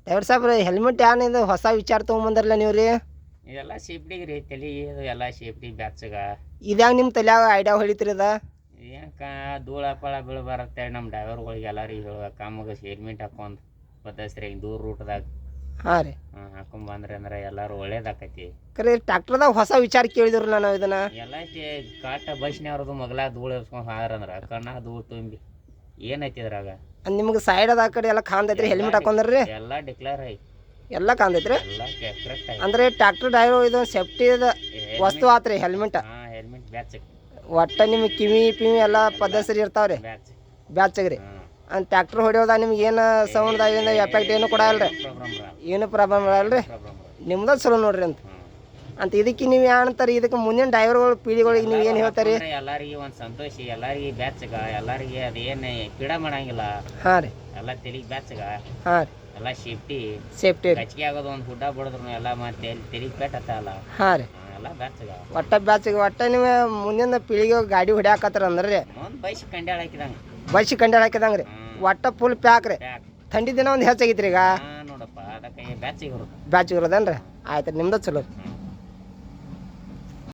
Driver ಸಾಬ್ರ helmet ಏನಿದು ಹೊಸ ವಿಚಾರ ತೊಗೊಂಬಂದ್ರಲ್ಲ ನೀವು ರೀ? ಇದೆಲ್ಲ ಸೇಫ್ಟಿಗೆ ರೀ, ತಲೆ ಇದು ಎಲ್ಲ ಸೇಫ್ಟಿ ಬ್ಯಾಚ್ಗ. ಇದ್ಯಾಗ ನಿಮ್ಮ ತಲ್ಯಾಗ ಐಡಿಯಾ ಹೊಡಿತೀರಿ ಅದ? ಯಾಕ ಧೂಳ ಪಾಳ ಬೀಳಬಾರತ್ತೆ ನಮ್ಮ ಡ್ರೈವರ್ಗಳಿಗೆ ಎಲ್ಲರಿಗೆ ಹೇಳ್ಬೇಕು, ಕಾಮಗೆ ಹೆಲ್ಮೆಟ್ ಹಾಕೊಂಡು ಬದಸ್ರಿ ದೂರ ರೂಟ್ದಾಗ ಹಾಂ ರೀ ಹಾಕೊಂಬಂದ್ರಿ ಅಂದ್ರೆ ಎಲ್ಲರೂ ಒಳ್ಳೇದಾಕೈತಿ. ಕರೆ ಟ್ರ್ಯಾಕ್ಟರ್ದಾಗ ಹೊಸ ವಿಚಾರ ಕೇಳಿದ್ರಲ್ಲ ನಾವು ಇದನ್ನ. ಎಲ್ಲ ಕಾಟ ಬಸ್ನವ್ರದ್ದು ಮಗಲ ಧೂಳು ಇರ್ಸ್ಕೊಂಡು ಹಾರಂದ್ರೆ ಕಣ್ಣಾಗ ಧೂಳು ತುಂಬಿ ಏನೈತಿ ಇದ್ರಾಗ? ನಿಮ್ಗೆ ಸೈಡ್ ಅದ ಕಡೆ ಎಲ್ಲ ಕಾಂದೈತ್ರಿ ಹೆಲ್ಮೆಟ್ ಹಾಕೊಂಡ್ರಿ? ಎಲ್ಲ ಡಿಕ್ಲೇರ್ ಐತಿ, ಎಲ್ಲ ಕಾಂದೈತ್ರಿ. ಎಲ್ಲ ಕರೆಕ್ಟ್ ಐತಿ. ಅಂದ್ರೆ ಟ್ರ್ಯಾಕ್ಟರ್ ಡ್ರೈವರ್ ಇದು ಸೇಫ್ಟಿ ವಸ್ತು ಆತ್ರಿ ಹೆಲ್ಮೆಟ್. ಹಾಂ ಹೆಲ್ಮೆಟ್ ಬ್ಯಾಚ್ ಒಟ್ಟ ನಿಮ್ಗೆ ಕಿವಿ ಪಿವಿ ಎಲ್ಲ ಪದ್ಧತಿ ಇರ್ತಾವ್ರಿ ಬ್ಯಾಚ್ ಬ್ಯಾಚ್ಗೆ ರೀ. ಅಂತ ಟ್ರ್ಯಾಕ್ಟರ್ ಹೊಡಿಯೋದಾಗ ನಿಮ್ಗೆ ಏನು ಸೌಂಡ್ದಾಗ ಏನು ಎಫೆಕ್ಟ್ ಏನು ಕೊಡಲ್ಲ ರೀ? ಏನು ಪ್ರಾಬ್ಲಮ್ ಇರಲ್ಲ ರೀ? ನಿಮ್ದು ಚಲೋ ನೋಡ್ರಿ ಅಂತ ಇದಕ್ಕೆ ನೀವು ಏನಂತಾರೆ? ಇದಕ್ಕೆ ಮುಂದಿನ ಡ್ರೈವರ್ಗಳು ಪೀಳಿಗಳಿಗೆ ನೀವು ಏನು ಹೇಳ್ತಾರೆ? ಎಲ್ಲರಿಗೆ ಒಂದು ಸಂತೋಷ, ಎಲ್ಲರಿಗೆ ಬ್ಯಾಚ್ಗ, ಎಲ್ಲರಿಗೆ ಅದೇನು ಪೀಡ ಮಾಡಂಗಿಲ್ಲ. ಹಾಂ ರೀ ಎಲ್ಲ ತೆಲಿಗೆ ಬ್ಯಾಚ್ಗ, ಹಾಂ ರೀ ಎಲ್ಲ ಸೇಫ್ಟಿ ಸೇಫ್ಟಿ ರೀ. ಗಚ್ಚಿಗೆ ಆಗೋದು ಒಂದು ಹುಡ್ಡ ಬಡಿದ್ರು ಎಲ್ಲ ಮತ್ತೆ ತೆಲಿಗೆ ಪೆಟ್ಟಲ್ಲ. ಹಾಂ ರೀ ಎಲ್ಲ ಬ್ಯಾಚ್ಗ ಒಟ್ಟ ಬ್ಯಾಚ್ಗೆ ಒಟ್ಟ ನೀವು ಮುಂದಿನ ಪೀಳಿಗೆ ಗಾಡಿ ಹೊಡ್ಯಾಕತ್ತಾರ ಅಂದ್ರೆ ರೀ ಒಂದು ಬೈಸ್ ಕಂಡ್ಯಾಳ ಹಾಕಿದಂಗೆ ಬಸ್ಸಿಗೆ ಕಂಡು ಹಾಕಿದಂಗೆ ರೀ. ಒಟ್ಟ ಫುಲ್ ಪ್ಯಾಕ್ ರೀ. ಥಂಡಿ ದಿನ ಒಂದು ಹೆಚ್ಚಾಗೈತ್ರಿ ಈಗ ನೋಡಪ್ಪ ಅದಕ್ಕೆ ಬ್ಯಾಚಿಗೆ ಬರುತ್ತೆ. ಬ್ಯಾಚ್ಗೆ ಇರೋದೇನ್ರಿ? ಆಯ್ತು ರೀ, ನಿಮ್ದು ಚಲೋ ರೀ.